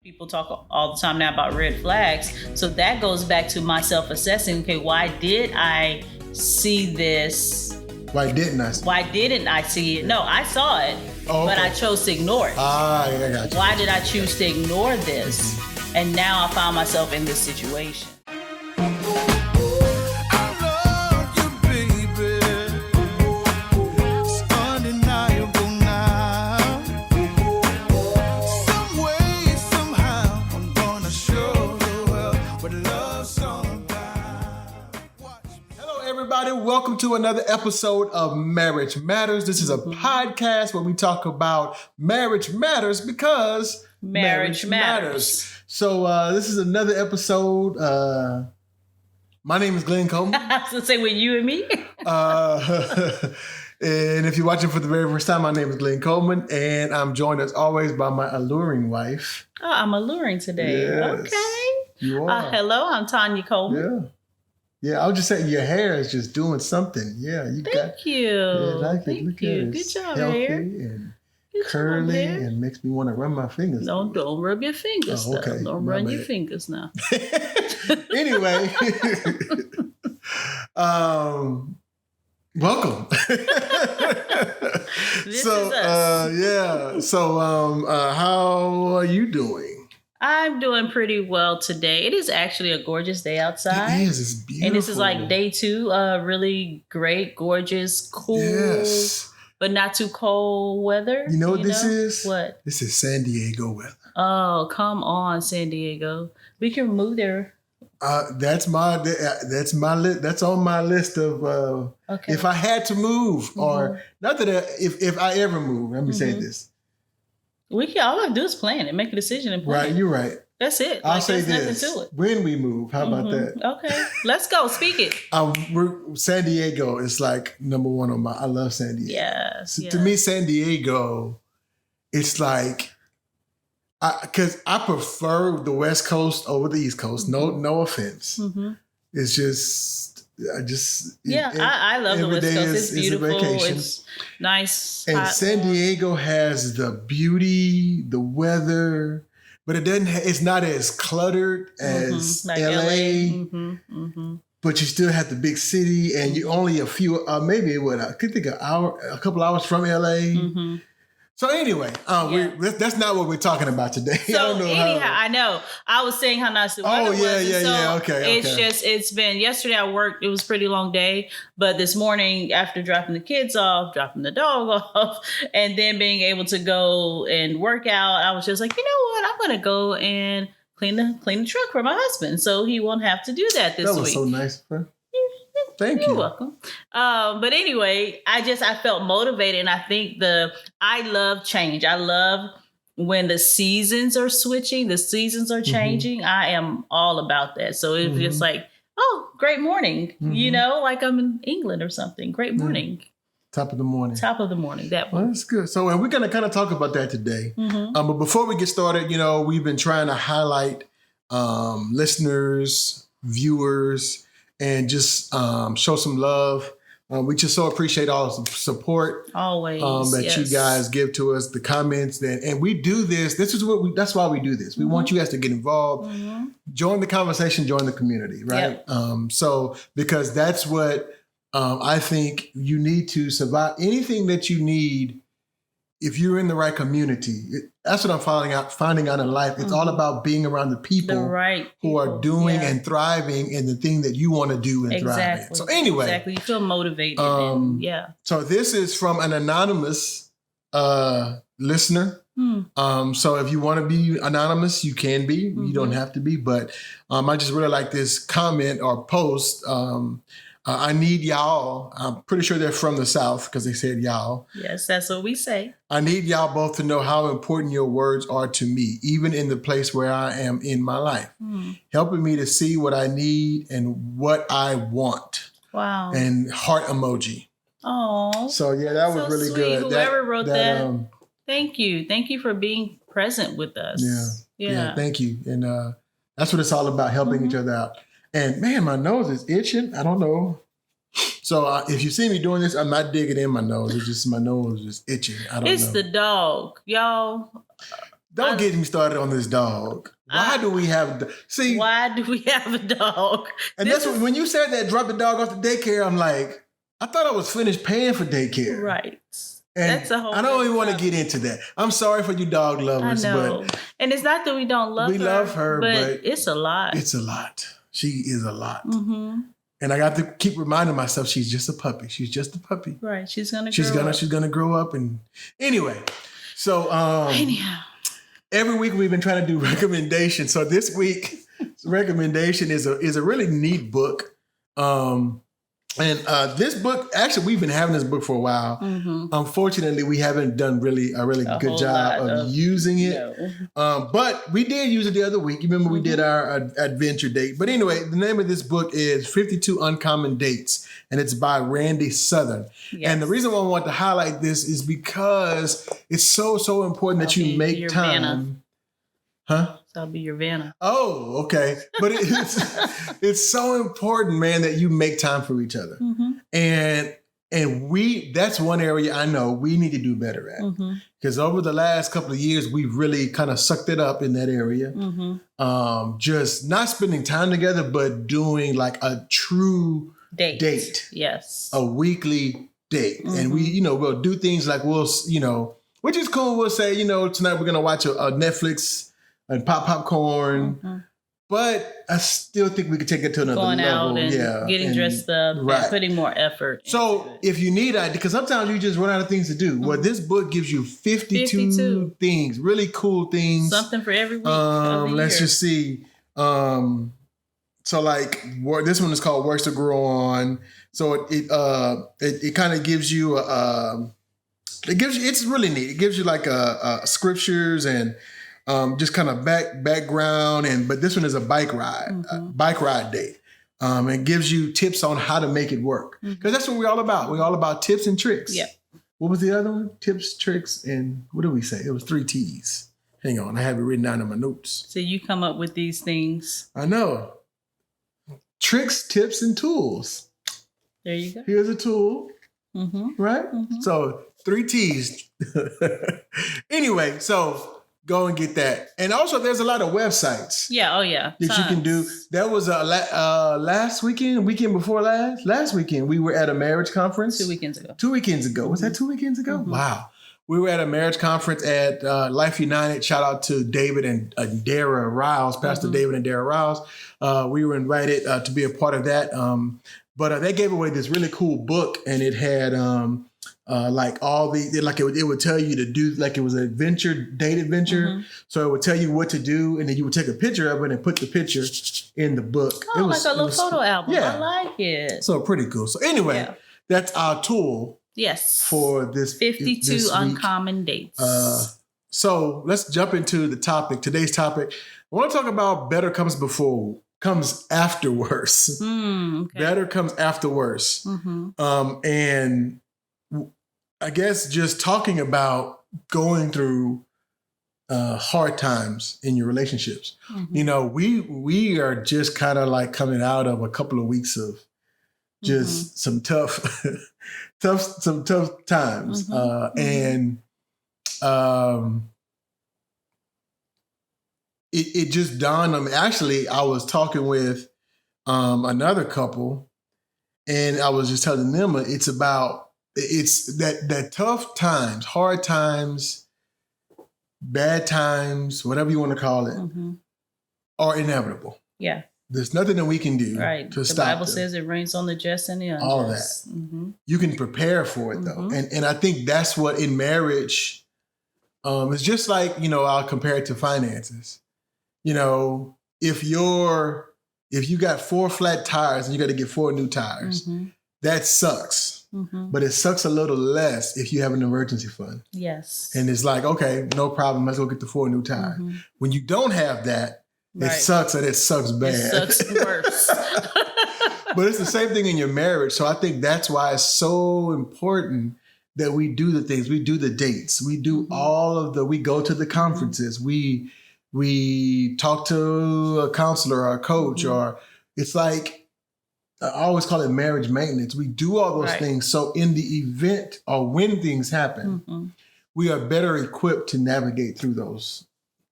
People talk all the time now about red flags. So that goes back to my self-assessing. Okay, why did I see this? Why didn't I? Why didn't I see it? No, I saw it, but I chose to ignore it. Ah, yeah, I got you. Why did I choose to ignore this? And now I found myself in this situation. Welcome to another episode of Marriage Matters. This is a podcast where we talk about marriage matters because marriage matters. So this is another episode. My name is Glenn Coleman. I was going to say with you and me. And if you're watching for the very first time, my name is Glenn Coleman, and I'm joined as always by my alluring wife. Oh, I'm alluring today. Yes, okay. You are. Hello, I'm Tanya Coleman. Yeah. Yeah, I was just saying your hair is just doing something. Yeah, you Thank you. Yeah, like Thank it. Look you. at it. Good job, healthy hair. And Good curly job, hair. and makes me want to run my fingers. Don't rub your fingers. Oh, okay. Don't My run bad. your fingers now. Anyway, welcome. This So, is us. yeah. So, how are you doing? I'm doing pretty well today. It is actually a gorgeous day outside. It is. It's beautiful. And this is like day 2, really great, gorgeous, cool, Yes. but not too cold weather. You know what this is? What? This is San Diego weather. Oh, come on, San Diego. We can move there. That's on my list of Okay. if I had to move, or not that if I ever move. Let me say this. We can all I have to do is plan and make a decision and plan. Right, you're right. That's it. I'll say there's this: nothing to it. when we move, how about that? Okay, let's go. Speak it. San Diego is like number one on my. I love San Diego. Yes. So to me, San Diego, it's like, because I prefer the West Coast over the East Coast. No offense. It's just. I love the West Coast. It's beautiful. It's nice. And hot, San warm. Diego has the beauty, the weather, but it doesn't. It's not as cluttered as like LA. But you still have the big city, and you only a few, maybe I could think a couple hours from LA. So anyway, that's not what we're talking about today. So I know. I was saying how nice the weather was. Okay. It's been, yesterday I worked, it was a pretty long day, but this morning after dropping the kids off, dropping the dog off, and then being able to go and work out, I was just like, you know what, I'm going to go and clean the truck for my husband so he won't have to do that this week. That was so nice, bro. Thank you. You're welcome. But anyway, I felt motivated, and I think I love change. I love when the seasons are switching, the seasons are changing. I am all about that. So it's just like, oh, great morning. Like I'm in England or something. Great morning. Top of the morning. Top of the morning. That one. Well, that's good. So, and we're going to kind of talk about that today. But before we get started, we've been trying to highlight listeners, viewers, and just show some love. We just so appreciate all the support always that you guys give to us, the comments, and we do this. That's why we do this. We want you guys to get involved, join the conversation, join the community, right? Yep. So because that's what I think you need to survive. Anything that you need, if you're in the right community, that's what I'm finding out in life. It's all about being around the people, who are doing and thriving in the thing that you want to do and thrive in. So anyway. You feel motivated. So this is from an anonymous listener. So if you want to be anonymous, you can be. You don't have to be. But I just really like this comment or post. I need y'all. I'm pretty sure they're from the South because they said y'all. Yes, that's what we say. I need y'all both to know how important your words are to me, even in the place where I am in my life, helping me to see what I need and what I want. Wow. And heart emoji. Oh. So yeah, that was really sweet. good. Whoever wrote that. Thank you. Thank you for being present with us. Yeah. Thank you. And that's what it's all about, helping each other out. And man, my nose is itching. I don't know. So if you see me doing this, I'm not digging in my nose. It's just my nose is itching. I don't know. It's the dog, y'all. Don't get me started on this dog. Why do we have... See... Why do we have a dog? And that's when you said that, drop the dog off the daycare, I'm like, I thought I was finished paying for daycare. Right. And that's a whole I don't even want to get into that. I'm sorry for you dog lovers. I know. But and it's not that we don't love her. We love her, but it's a lot. It's a lot. She is a lot. Mm-hmm. And I got to keep reminding myself she's just a puppy. She's just a puppy. Right. She's gonna grow up. And anyway, so anyhow. Every week we've been trying to do recommendations. So this week's recommendation is a really neat book. And this book, actually, we've been having this book for a while. Mm-hmm. Unfortunately, we haven't done a really good job of using it. No. But we did use it the other week. You remember we did our adventure date. But anyway, the name of this book is 52 Uncommon Dates, and it's by Randy Southern. Yes. And the reason why I want to highlight this is because it's so important that you make time. Vanna. Huh? So I'll be your Vanna. Oh, okay. But it's so important, man, that you make time for each other. Mm-hmm. And that's one area I know we need to do better at. Because over the last couple of years, we've really kind of sucked it up in that area. Mm-hmm. Just not spending time together, but doing like a true date. Yes. A weekly date. Mm-hmm. And we'll do things like which is cool. We'll say, tonight we're going to watch a Netflix and pop popcorn. Mm-hmm. But I still think we could take it to another level. Going out and getting dressed up and putting more effort. So if you need because sometimes you just run out of things to do. Mm-hmm. Well, this book gives you 52 things, really cool things. Something for every week. Let's just see. So like this one is called Works to Grow On. So it kind of gives you it's really neat. It gives you like scriptures and just kind of background, but this one is a bike ride day. It gives you tips on how to make it work. Because that's what we're all about. We're all about tips and tricks. Yeah. What was the other one? Tips, tricks, and what did we say? It was 3 T's. Hang on, I have it written down in my notes. So you come up with these things. I know. Tricks, tips, and tools. There you go. Here's a tool. Mm-hmm. Right? Mm-hmm. So 3 T's. Anyway, so go and get that. And also there's a lot of websites. Yeah. Oh yeah. That you can do. That was last weekend before last weekend, we were at a marriage conference. 2 weekends ago. 2 weekends ago. Was that 2 weekends ago? Mm-hmm. Wow. We were at a marriage conference at Life United. Shout out to David and Dara Riles, Pastor David and Dara Riles. We were invited to be a part of that. But they gave away this really cool book, and it had it would tell you to do, like it was an date adventure. Mm-hmm. So it would tell you what to do, and then you would take a picture of it and put the picture in the book. Oh, like a little photo album. Yeah. I like it. So pretty cool. So anyway, that's our tool. Yes. For this 52 this uncommon dates. So let's jump into the topic. Today's topic. I want to talk about better comes after worse. Okay. Better comes after worse. Mm-hmm. And I guess just talking about going through hard times in your relationships. Mm-hmm. We are just kind of like coming out of a couple of weeks of just some tough times. Mm-hmm. It just dawned on me. Actually, I was talking with another couple, and I was just telling them it's that tough times, hard times, bad times, whatever you want to call it, are inevitable. Yeah. There's nothing that we can do to stop The Bible them. says it rains on the just and the unjust. All that. Mm-hmm. You can prepare for it, though. And I think that's what in marriage, it's just like, I'll compare it to finances. If you got 4 flat tires and you got to get 4 new tires, that sucks. Mm-hmm. But it sucks a little less if you have an emergency fund. Yes. And it's like, okay, no problem. Let's go get the 4 new tires. Mm-hmm. When you don't have that, it sucks, and it sucks bad. It sucks worse. But it's the same thing in your marriage. So I think that's why it's so important that we do the things. We do the dates. We do we go to the conferences. We talk to a counselor or a coach, or it's like, I always call it marriage maintenance. We do all those things. So in the event or when things happen, we are better equipped to navigate through those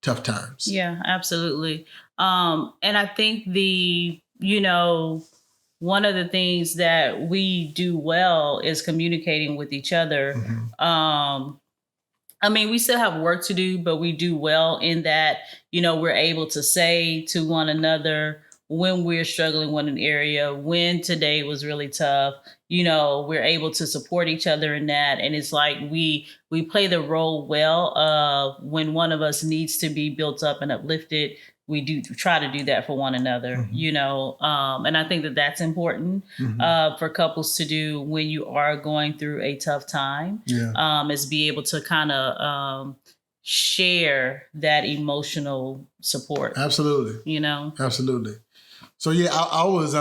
tough times. Yeah, absolutely. And I think one of the things that we do well is communicating with each other. I mean, we still have work to do, but we do well in that, we're able to say to one another when we're struggling with an area, when today was really tough, we're able to support each other in that. And it's like we play the role well of when one of us needs to be built up and uplifted. We do try to do that for one another, and I think that that's important for couples to do when you are going through a tough time, is be able to kind of share that emotional support. Absolutely. Absolutely. So, I was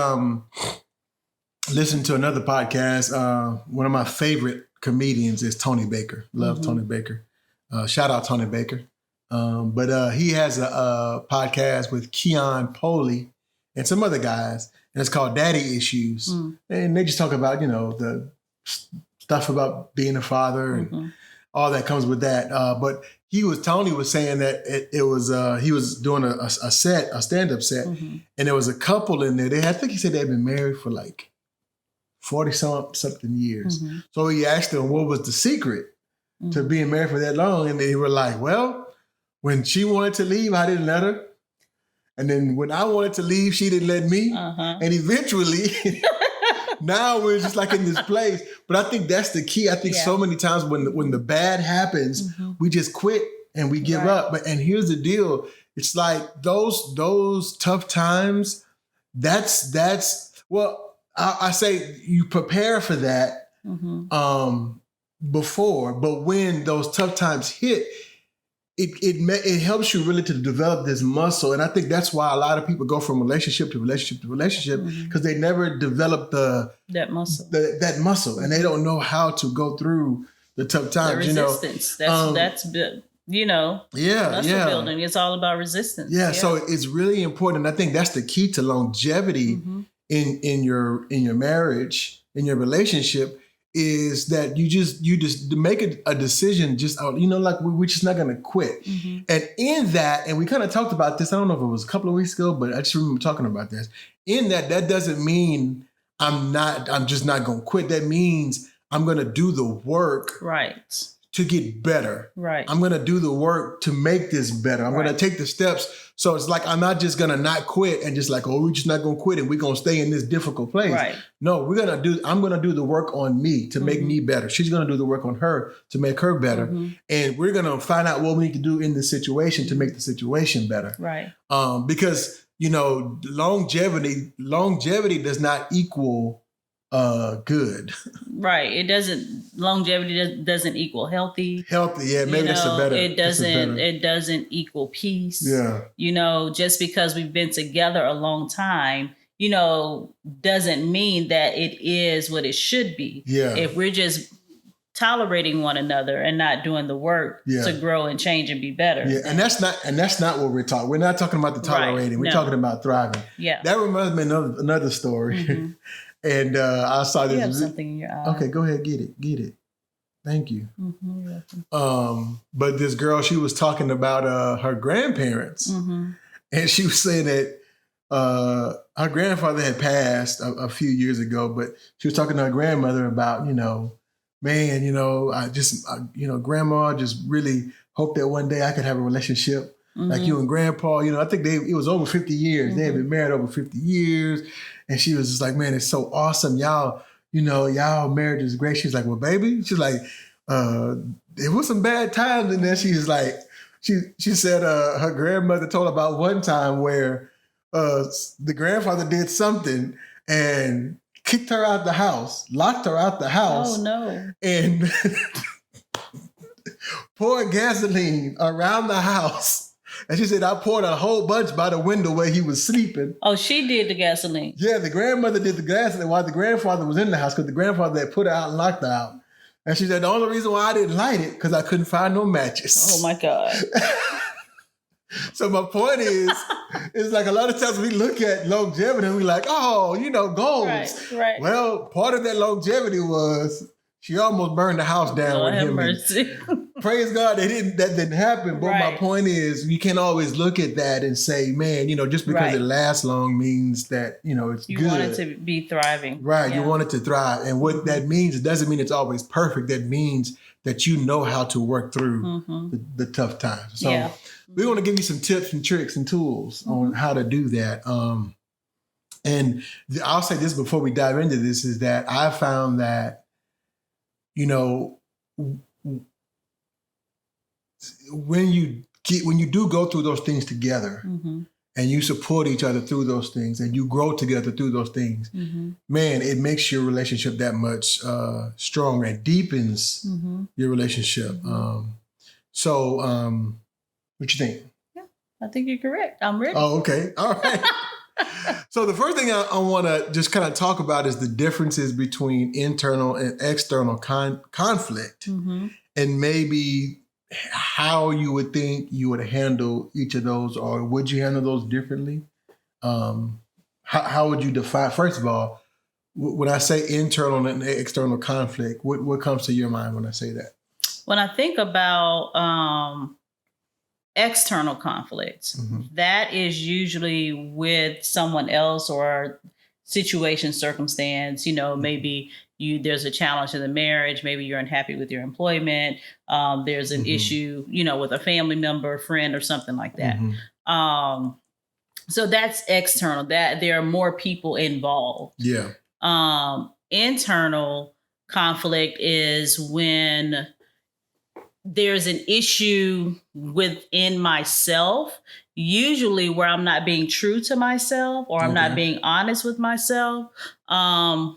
listening to another podcast. One of my favorite comedians is Tony Baker. Love Tony Baker. Shout out Tony Baker. But he has a podcast with Keon Poley and some other guys, and it's called Daddy Issues. And they just talk about, the stuff about being a father and all that comes with that. But Tony was saying that it was he was doing a stand-up set, and there was a couple in there. I think he said they'd been married for like 40-something years. So he asked them what was the secret to being married for that long, and they were like, well, when she wanted to leave, I didn't let her. And then when I wanted to leave, she didn't let me. And eventually, now we're just like in this place. But I think that's the key. I think so many times when the bad happens, we just quit and we give up. And here's the deal. It's like those tough times, I say you prepare for that before. But when those tough times hit, it helps you really to develop this muscle. And I think that's why a lot of people go from relationship to relationship to relationship, because they never develop that muscle, and they don't know how to go through the tough times. The resistance. That's muscle building. It's all about resistance. So it's really important. I think that's the key to longevity in your marriage, in your relationship, is that you just make a decision, just like we're just not going to quit. And in that, and we kind of talked about this, I don't know if it was a couple of weeks ago, but I just remember talking about this. In that doesn't mean I'm just not going to quit. That means I'm going to do the work to get better. I'm going to do the work to make this better. I'm going to take the steps. So it's like, I'm not just going to not quit and just like, we're just not going to quit and we're going to stay in this difficult place. No, I'm going to do the work on me to make me better. She's going to do the work on her to make her better. And we're going to find out what we need to do in this situation to make the situation better. Because, longevity does not equal good. It doesn't. Longevity doesn't equal healthy. Maybe that's a better. It doesn't equal peace. Just because we've been together a long time, doesn't mean that it is what it should be. If we're just tolerating one another and not doing the work to grow and change and be better. And that's not what we're talking. We're not talking about the tolerating. We're talking about thriving. That reminds me of another story. And I saw this. You have something in your eye. Okay, go ahead, get it. Thank you. But this girl, she was talking about her grandparents, and she was saying that her grandfather had passed a few years ago, but she was talking to her grandmother about, grandma, just really hope that one day I could have a relationship like you and grandpa. I think it was over 50 years. They had been married over 50 years. And she was just like, man, it's so awesome. Y'all marriage is great. She's like, well, baby, she's like, it was some bad times. And then she's like, she said her grandmother told about one time where the grandfather did something and kicked her out the house, locked her out the house. Oh, no. And poured gasoline around the house. And she said, I poured a whole bunch by the window where he was sleeping. Oh, she did the gasoline. Yeah, the grandmother did the gasoline while the grandfather was in the house, because the grandfather had put her out and locked her out. And she said, the only reason why I didn't light it, because I couldn't find no matches. Oh, my God. So my point is, it's like a lot of times we look at longevity and we're like, goals. Right. Well, part of that longevity was she almost burned the house down with him. Mercy. praise God that didn't happen. But my Right. point is, you can't always look at that and say, man, just because it lasts long means that it's You good. want it to be thriving, right? Yeah. You want it to thrive, and what that means, it doesn't mean it's always perfect. That means that you know how to work through the tough times. So we want to give you some tips and tricks and tools on how to do that. And I'll say this before we dive into this, is that I found that, when you do go through those things together and you support each other through those things and you grow together through those things, man, it makes your relationship that much stronger and deepens your relationship. So what you think? Yeah, I think you're correct. I'm ready. Oh, okay. All right. So the first thing I want to just kind of talk about is the differences between internal and external conflict, and maybe how you would think you would handle each of those, or would you handle those differently? How would you define, first of all, when I say internal and external conflict, what comes to your mind when I say that? When I think about external conflicts, that is usually with someone else or situation, circumstance. Maybe there's a challenge in the marriage. Maybe you're unhappy with your employment. There's an issue, with a family member, friend, or something like that. So that's external. That there are more people involved. Yeah. Internal conflict is when there's an issue within myself, usually where I'm not being true to myself, or I'm not being honest with myself,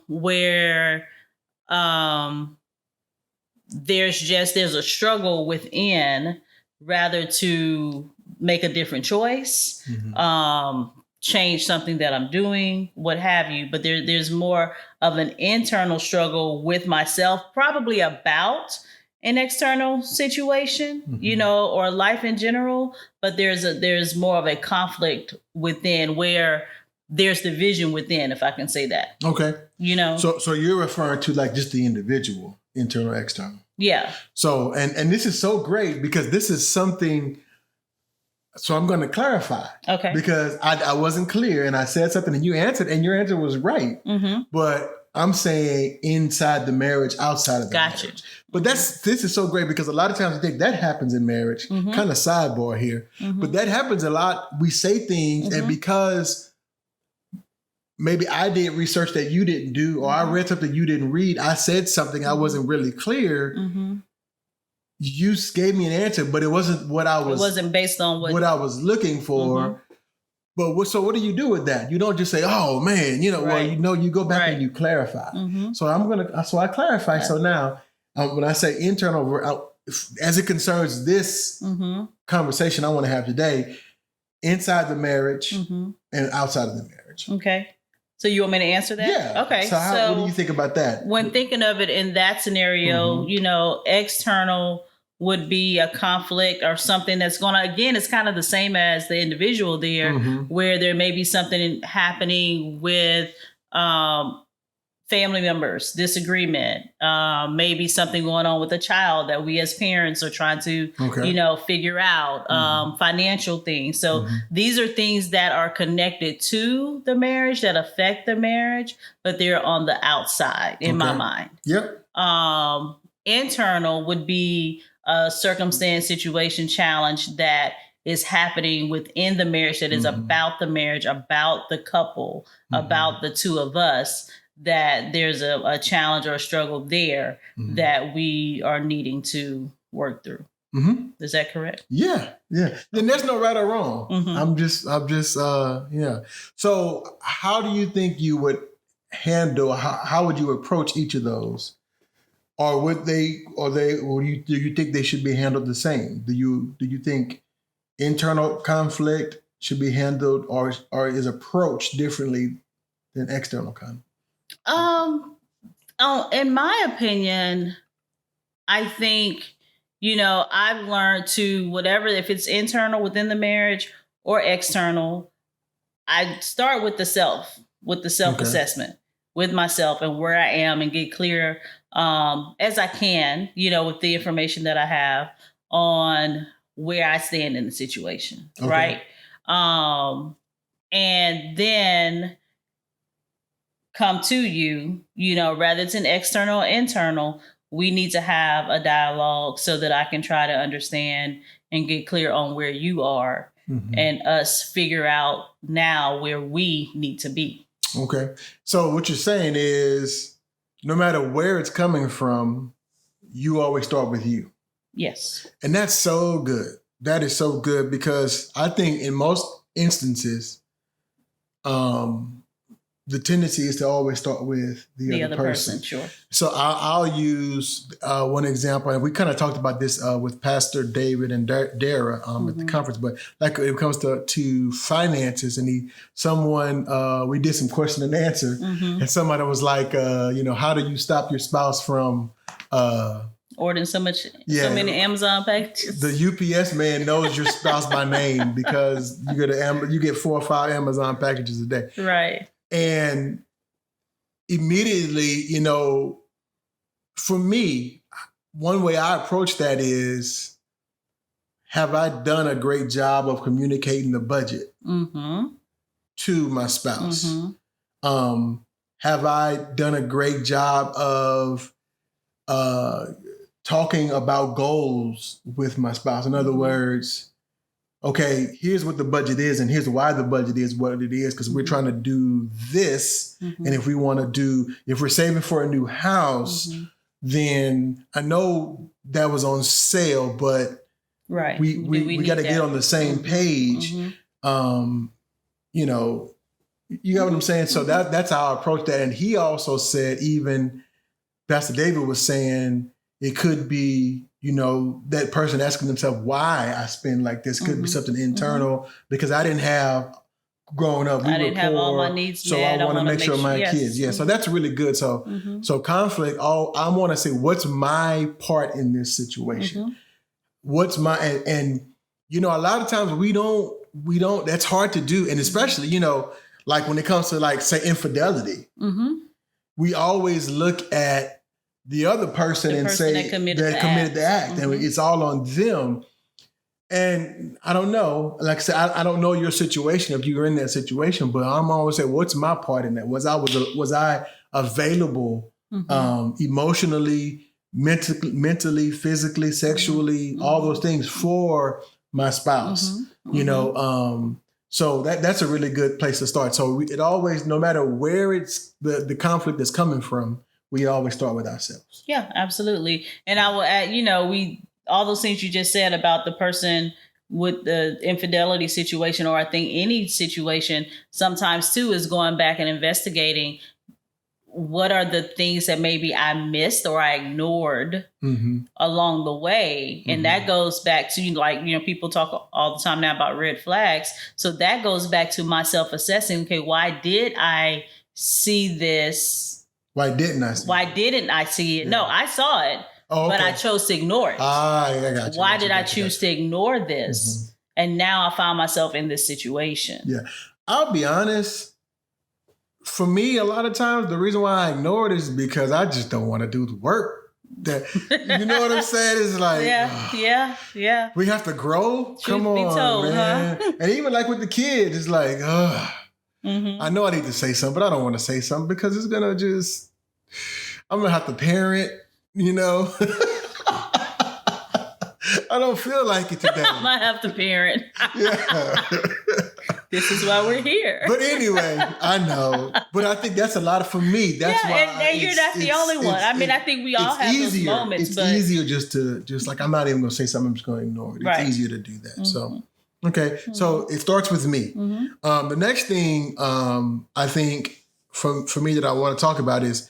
where there's a struggle within, rather to make a different choice, change something that I'm doing, what have you. But there's more of an internal struggle with myself, probably about an external situation, or life in general. But there's more of a conflict within, where there's division within, if I can say that. Okay. So you're referring to like just the individual, internal, external. Yeah. So, and this is so great because this is something. So I'm going to clarify. Okay. Because I wasn't clear and I said something and you answered, and your answer was right. But I'm saying inside the marriage, outside of the marriage. But this is so great because a lot of times I think that happens in marriage. Kind of sidebar here. But that happens a lot. We say things and because maybe I did research that you didn't do, or I read something you didn't read, I said something I wasn't really clear. You gave me an answer, but it wasn't what I was. It wasn't based on what I was looking for. But what do you do with that? You don't just say, "Oh man," Well, you go back and you clarify. So I clarify. Yeah. So now, when I say internal, as it concerns this conversation I want to have today, inside the marriage and outside of the marriage. Okay. So you want me to answer that? Yeah. Okay. So what do you think about that? When thinking of it in that scenario, external would be a conflict or something that's going to, again, it's kind of the same as the individual there, where there may be something happening with family members, disagreement, maybe something going on with a child that we as parents are trying to, figure out, financial things. So these are things that are connected to the marriage, that affect the marriage, but they're on the outside in my mind. Yep. Internal would be a circumstance, situation, challenge that is happening within the marriage, that is about the marriage, about the couple, about the two of us, that there's a challenge or a struggle there that we are needing to work through. Is that correct? Yeah. Yeah. Then there's no right or wrong. I'm just, yeah. So how do you think you would handle, how would you approach each of those? Or do you think they should be handled the same? Do you think internal conflict should be handled or is approached differently than external conflict? In my opinion, I think, I've learned to whatever, if it's internal within the marriage or external, I start with the self-assessment. with myself and where I am and get clear as I can, with the information that I have on where I stand in the situation. Okay. Right. And then come to you, rather it's an external or internal, we need to have a dialogue so that I can try to understand and get clear on where you are and us figure out now where we need to be. Okay. So what you're saying is no matter where it's coming from, you always start with you. Yes. And that's so good. That is so good because I think in most instances, the tendency is to always start with the other person. Sure. So I'll use one example, and we kind of talked about this with Pastor David and Dara at the conference. But like when it comes to finances, and we did some question and answer, and somebody was like, how do you stop your spouse from ordering so many Amazon packages? The UPS man knows your spouse by name because you get 4 or 5 Amazon packages a day. Right. And immediately, for me, one way I approach that is, have I done a great job of communicating the budget to my spouse? Have I done a great job of talking about goals with my spouse? In other words, okay, here's what the budget is and here's why the budget is what it is, because we're trying to do this. And if we're saving for a new house, then I know that was on sale, but we got to get on the same page. You got what I'm saying? So that's how I approach that. And he also said, even Pastor David was saying, it could be, that person asking themselves why I spend like this could be something internal because I didn't have growing up. I didn't have all my needs met. So I want to make sure my kids. Yeah. So that's really good. So conflict, I want to say, what's my part in this situation? What's my, and a lot of times we don't, that's hard to do. And especially, like when it comes to like say infidelity, we always look at the other person and say that committed the act, and it's all on them. And I don't know, like I said, I don't know your situation if you were in that situation, but I'm always saying, what's my part in that? Was I available emotionally, mentally, physically, sexually, all those things for my spouse? So that's a really good place to start. So it always, no matter where it's the conflict is coming from, we always start with ourselves. Yeah, absolutely. And I will add, all those things you just said about the person with the infidelity situation, or I think any situation sometimes too, is going back and investigating what are the things that maybe I missed or I ignored along the way. And that goes back to, people talk all the time now about red flags. So that goes back to my self-assessing. Okay, why did I see this? Why didn't I see it? Yeah. No, I saw it, but I chose to ignore it. I got you. Why did I choose to ignore this? And now I find myself in this situation. Yeah. I'll be honest. For me, a lot of times, the reason why I ignore it is because I just don't want to do the work. You know what I'm saying? It's like, yeah. We have to grow. Truth Come on, be told, man. And even like with the kids, it's like, I know I need to say something, but I don't want to say something because it's going to I'm going to have to parent, I don't feel like it today. I might have to parent. Yeah. This is why we're here. But anyway, I know. But I think that's a lot for me. That's why. And you're not the only one. I mean, I think we all have those moments. It's easier just like, I'm not even going to say something, I'm just going to ignore it. It's easier to do that. So, okay. So it starts with me. The next thing I think for me that I want to talk about is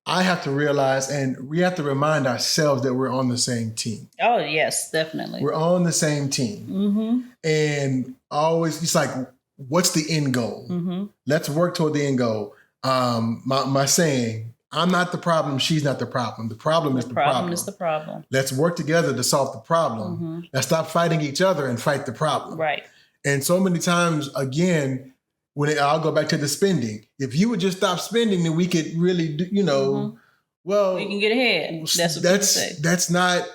I have to realize, and we have to remind ourselves that we're on the same team. Oh, yes, definitely. We're on the same team. And always, it's like, what's the end goal? Let's work toward the end goal. My saying, I'm not the problem, she's not the problem. The problem is the problem. The problem is the problem. Let's work together to solve the problem. Let's stop fighting each other and fight the problem. Right. And so many times, again, I'll go back to the spending. If you would just stop spending, then we could really do, well, we can get ahead. That's what people say. That's not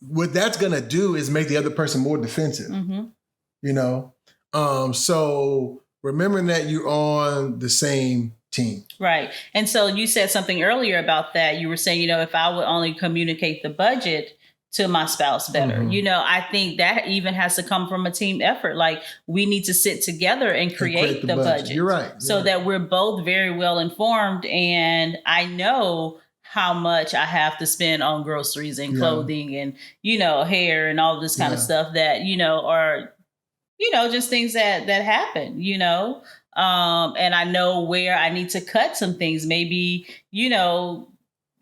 what that's gonna do is make the other person more defensive. So remembering that you're on the same team. Right. And so you said something earlier about that. You were saying, if I would only communicate the budget to my spouse better, I think that even has to come from a team effort. Like we need to sit together and create the budget. You're right. So that we're both very well informed, and I know how much I have to spend on groceries and clothing and, hair and all this kind of stuff that, are, just things that happen, and I know where I need to cut some things. Maybe,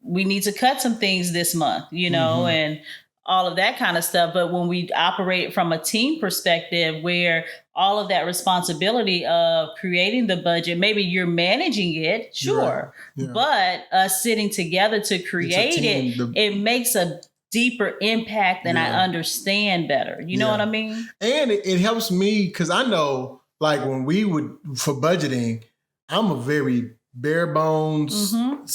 we need to cut some things this month, and all of that kind of stuff. But when we operate from a team perspective where all of that responsibility of creating the budget, maybe you're managing it, sure. Right. Yeah. But us sitting together to create it makes a deeper impact and I understand better. You know what I mean? And it helps me because I know like when we would, for budgeting, I'm a very bare bones, and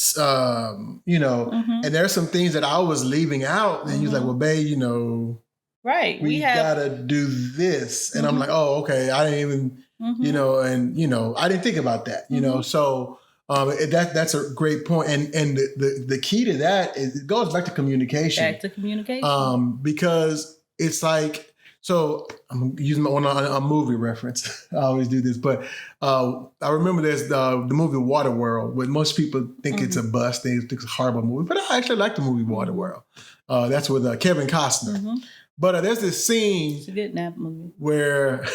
there's some things that I was leaving out and you're like, well, babe, right. we gotta do this. And I'm like, oh, okay. I didn't even, I didn't think about that, so that's a great point. And the key to that is it goes back to communication. Because it's like, so I'm using a movie reference. I always do this, but I remember there's the movie Waterworld, where most people think it's a bust. They think it's a horrible movie, but I actually like the movie Waterworld. That's with Kevin Costner. But there's this scene. It's a good nap movie. Where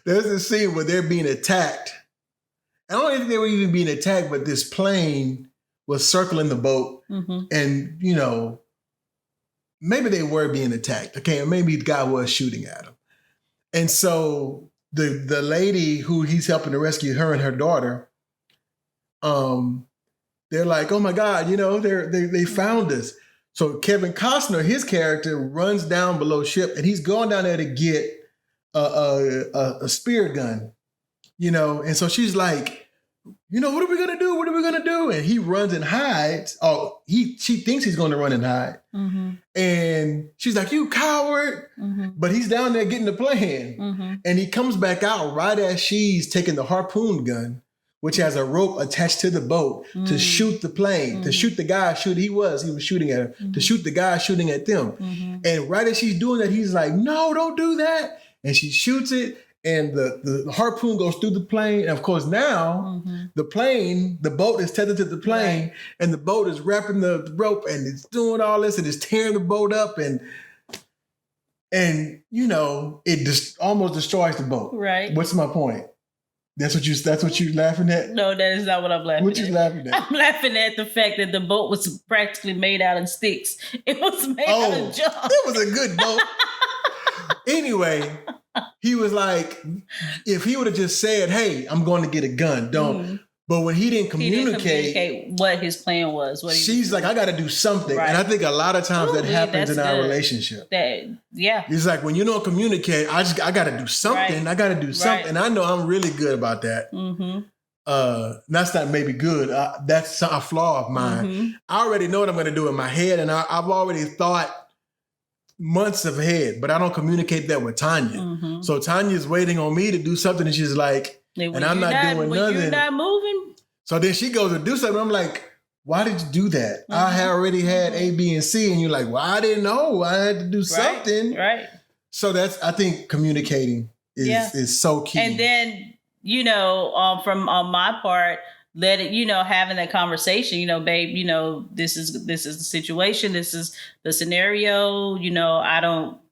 there's this scene where they're being attacked. I don't think they were even being attacked, but this plane was circling the boat, and maybe they were being attacked. Okay, maybe the guy was shooting at them. And so the lady who he's helping to rescue, her and her daughter, they're like, oh my God, they found us. So Kevin Costner, his character, runs down below ship and he's going down there to get a spear gun, and so she's like, what are we going to do? What are we going to do? And he runs and hides. Oh, she thinks he's going to run and hide. And she's like, you coward. But he's down there getting the plane. And he comes back out right as she's taking the harpoon gun, which has a rope attached to the boat to shoot the plane, to shoot the guy he was shooting at her, to shoot the guy shooting at them. And right as she's doing that, he's like, no, don't do that. And she shoots it. And the harpoon goes through the plane. And of course, now the boat is tethered to the plane, and the boat is wrapping the rope and it's doing all this and it's tearing the boat up and it just almost destroys the boat. Right. What's my point? That's what you laughing at? No, that is not what I'm laughing at. What you laughing at? I'm laughing at the fact that the boat was practically made out of sticks. It was made out of junk. It was a good boat. Anyway, he was like, if he would have just said, hey, I'm going to get a gun, don't. But when he didn't communicate what his plan was. She's like, I got to do something. Right. And I think a lot of times that happens in our relationship. It's like when you don't communicate, I got to do something. Right. I got to do something. I know I'm really good about that. That's not maybe good. That's a flaw of mine. I already know what I'm going to do in my head. And I've already thought months ahead, but I don't communicate that with Tanya. So Tanya's waiting on me to do something, and she's like, and I'm not doing nothing. You're not moving. So then she goes to do something. I'm like, why did you do that? I had already had A, B, and C, and you're like, well, I didn't know. I had to do something. Right. So I think communicating is so key. And then, from my part, let it, having that conversation, babe, this is the situation. This is the scenario,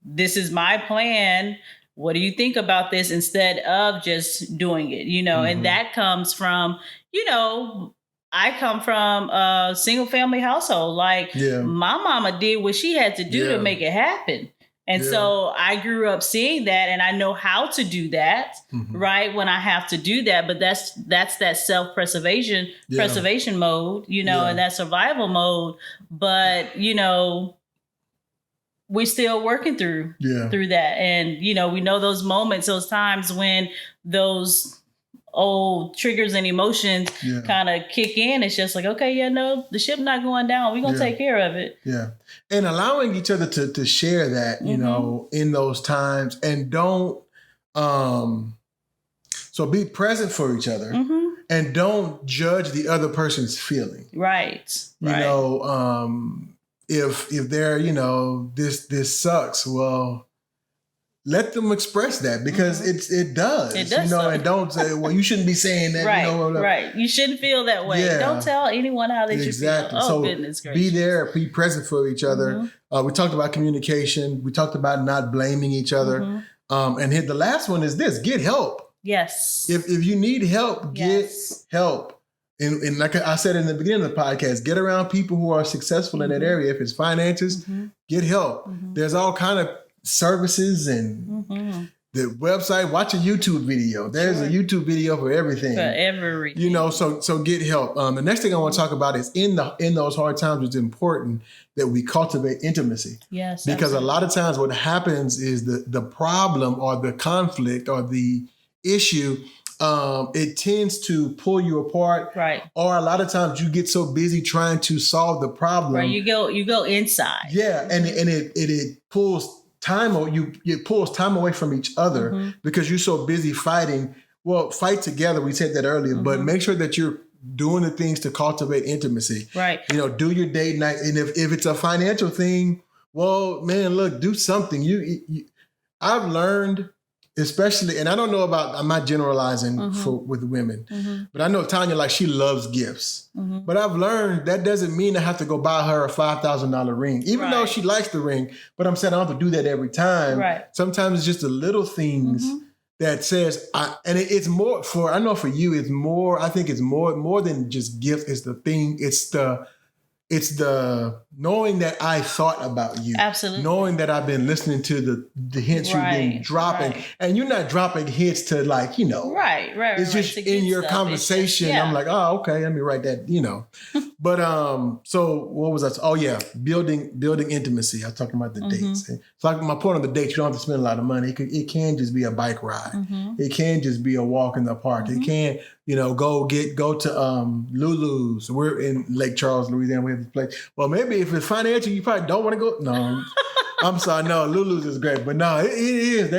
this is my plan. What do you think about this? Instead of just doing it, and that comes from, I come from a single family household. Like my mama did what she had to do to make it happen. And so I grew up seeing that, and I know how to do that, right? When I have to do that, but that's that self-preservation, preservation mode, and that survival mode. But, we're still working through that. And, you know, we know those moments, those times when those old triggers and emotions kind of kick in. It's just like, okay, the ship not going down. We're going to take care of it. Yeah. And allowing each other to share that, you know, in those times, and don't, so be present for each other and don't judge the other person's feeling. Right. You know, if they're, you know, this sucks, well, let them express that, because it does, you know, and don't say, well, you shouldn't be saying that. Right, you know, right. You shouldn't feel that way. Yeah. Don't tell anyone how that you feel. Oh, so goodness gracious. Be there, be present for each other. We talked about communication. We talked about not blaming each other. And the last one is this: get help. Yes. If you need help, get help. And like I said in the beginning of the podcast, get around people who are successful in that area. If it's finances, get help. There's all kind of services and the website. Watch a YouTube video. There's a YouTube video for everything. For everything. You know, so get help. The next thing I want to talk about is in those hard times, it's important that we cultivate intimacy. Yes. Because a lot of times what happens is the problem or the conflict or the issue, it tends to pull you apart. Right. Or a lot of times you get so busy trying to solve the problem. Right. You go inside. Yeah. And it pulls time, it pulls time away from each other because you're so busy fighting. Well, fight together. We said that earlier, but make sure that you're doing the things to cultivate intimacy. Right. You know, do your date night. And if it's a financial thing, well, man, look, do something. I've learned, especially, and I don't know about, I'm not generalizing with women, but I know Tanya, like, she loves gifts. But I've learned that doesn't mean I have to go buy her a $5,000 ring, even though she likes the ring. But I'm saying I don't have to do that every time. Right. Sometimes it's just the little things that says, it's more for, I know for you, it's more, I think it's more than just gift. It's the thing, it's the knowing that I thought about you. Absolutely. Knowing that I've been listening to the hints you've been dropping. Right. And you're not dropping hints to, like, you know. Right. It's just in your conversation. I'm like, oh, okay, let me write that, you know. But so what was that? Oh yeah, building intimacy. I was talking about the dates. So like my point on the date, you don't have to spend a lot of money. It can just be a bike ride. It can just be a walk in the park. It can, you know, go to Lulu's. We're in Lake Charles, Louisiana. We have this place. Well, maybe if it's financial, you probably don't want to go. No, I'm sorry. No, Lulu's is great, but no, it is.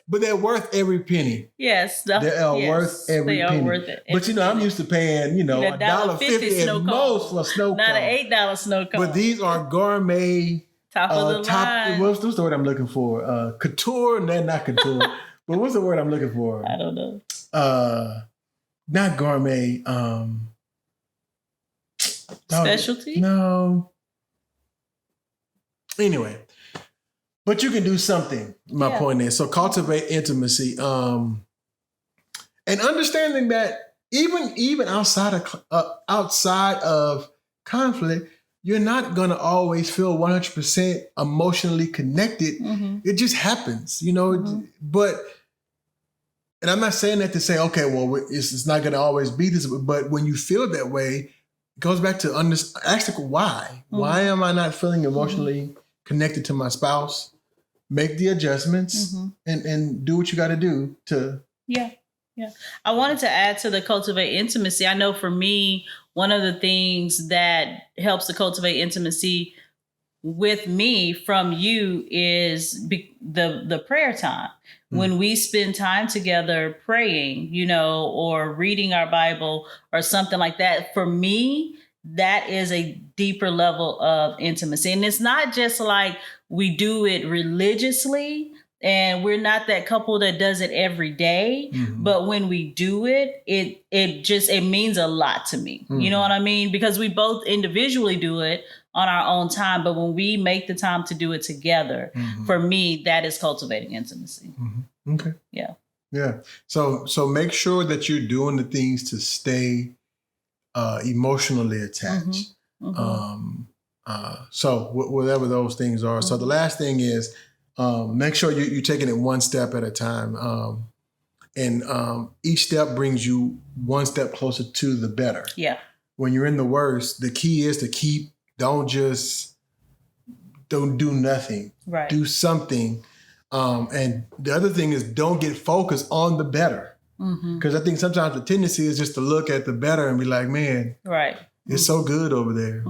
But they're worth every penny. Yes, they are worth every penny. Worth it. But you know, I'm used to paying, you know, $1.50 at most for a snow cone. Not an $8 snow cone. But these are gourmet. Top of the line. What's the word I'm looking for? Couture? No, not couture. But what's the word I'm looking for? I don't know. Not gourmet. Specialty? No. Anyway, but you can do something. My point is, so cultivate intimacy, and understanding that even outside of conflict, you're not gonna always feel 100% emotionally connected. It just happens, you know. But, and I'm not saying that to say, okay, well, it's not gonna always be this. But when you feel that way, it goes back to ask why. Why am I not feeling emotionally connected to my spouse? Make the adjustments and do what you got to do to. Yeah. I wanted to add to the cultivate intimacy. I know for me, one of the things that helps to cultivate intimacy with me from you is the prayer time. When we spend time together praying, you know, or reading our Bible or something like that, for me, that is a deeper level of intimacy. And it's not just like we do it religiously, and we're not that couple that does it every day. But when we do it, it means a lot to me. You know what I mean? Because we both individually do it on our own time, but when we make the time to do it together, for me, that is cultivating intimacy. Okay. Yeah. So make sure that you're doing the things to stay emotionally attached. So whatever those things are. So the last thing is, make sure you're taking it one step at a time. And each step brings you one step closer to the better. Yeah. When you're in the worst, the key is to don't just don't do nothing. Right. Do something. And the other thing is don't get focused on the better. Because I think sometimes the tendency is just to look at the better and be like, man, right. It's so good over there.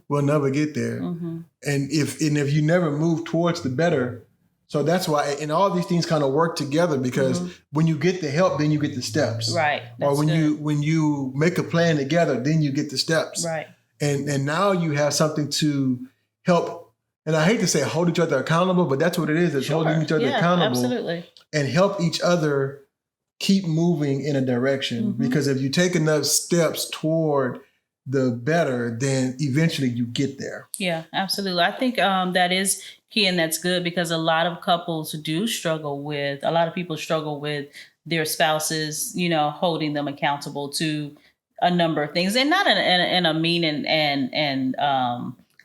We'll never get there. And if you never move towards the better, so that's why, and all these things kind of work together because when you get the help, then you get the steps. Right. Or when you make a plan together, then you get the steps. Right. And now you have something to help. And I hate to say hold each other accountable, but that's what it is. It's holding each other accountable. Absolutely. And help each other keep moving in a direction. Because if you take enough steps toward the better, then eventually you get there. Yeah, absolutely. I think that is key, and that's good because a lot of people struggle with their spouses, holding them accountable to a number of things, and not in a mean and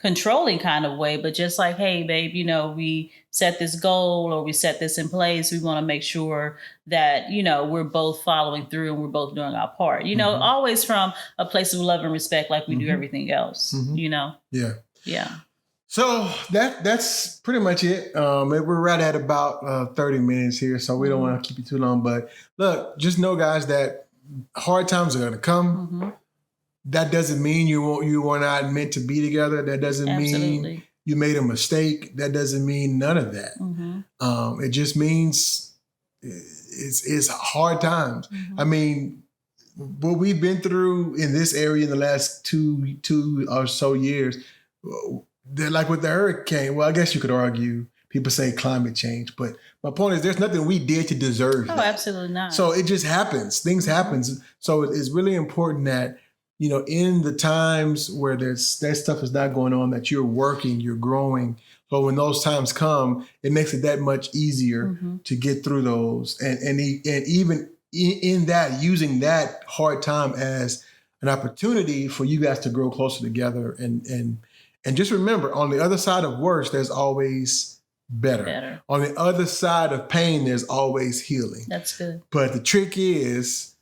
controlling kind of way, but just like, hey, babe, we set this goal or we set this in place. We want to make sure that, we're both following through and we're both doing our part, always from a place of love and respect, like we do everything else, Yeah. Yeah. So that's pretty much it. We're right at about 30 minutes here, so we don't want to keep you too long. But look, just know, guys, that hard times are going to come. That doesn't mean you were not meant to be together. That doesn't mean you made a mistake. That doesn't mean none of that. It just means it's hard times. I mean, what we've been through in this area in the last two or so years, they're like with the hurricane. Well, I guess you could argue. People say climate change, but my point is there's nothing we did to deserve that. Absolutely not. So it just happens. Things happen. So it's really important that, in the times where that stuff is not going on, that you're working, you're growing. But when those times come, it makes it that much easier to get through those. And even in that, using that hard time as an opportunity for you guys to grow closer together. And just remember, on the other side of worse, there's always better. On the other side of pain, there's always healing. That's good. But the trick is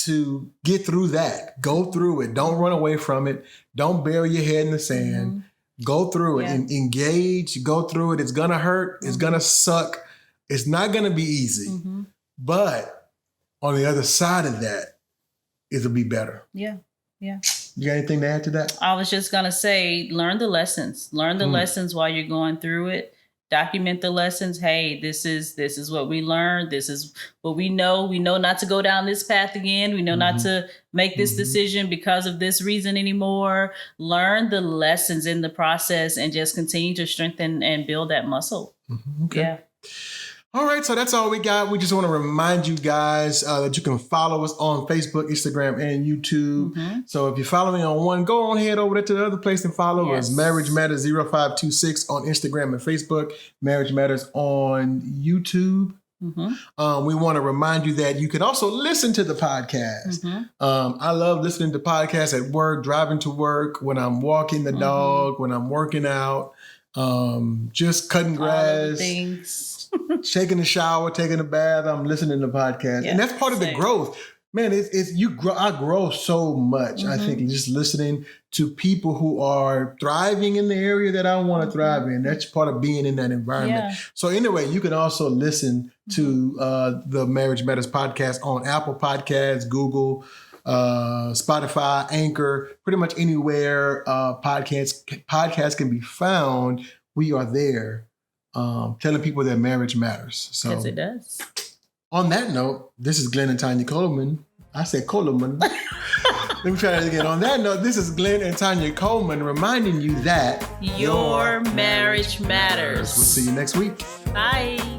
to get through that. Go through it. Don't run away from it. Don't bury your head in the sand. Go through it and engage. Go through it. It's going to hurt. It's going to suck. It's not going to be easy. But on the other side of that, it'll be better. Yeah. Yeah. You got anything to add to that? I was just going to say, learn the lessons. Learn the lessons while you're going through it. Document the lessons. Hey, this is what we learned. This is what we know. We know not to go down this path again. We know not to make this decision because of this reason anymore. Learn the lessons in the process and just continue to strengthen and build that muscle. Okay. Yeah. All right, so that's all we got. We just want to remind you guys that you can follow us on Facebook, Instagram, and YouTube. So if you're following on one, go on head over to the other place and follow us. Marriage Matters 0526 on Instagram and Facebook. Marriage Matters on YouTube. We want to remind you that you can also listen to the podcast. I love listening to podcasts at work, driving to work, when I'm walking the dog, when I'm working out, just cutting grass. Things. Taking a shower, taking a bath, I'm listening to podcasts. And that's part of the growth. Man, I grow so much, I think, just listening to people who are thriving in the area that I want to thrive in. That's part of being in that environment. So anyway, you can also listen to the Marriage Matters podcast on Apple Podcasts, Google, Spotify, Anchor, pretty much anywhere podcasts can be found. We are there. Telling people that marriage matters. So, yes, it does. On that note, this is Glenn and Tanya Coleman. I said Coleman. Let me try that again. On that note, this is Glenn and Tanya Coleman reminding you that your marriage matters. We'll see you next week. Bye.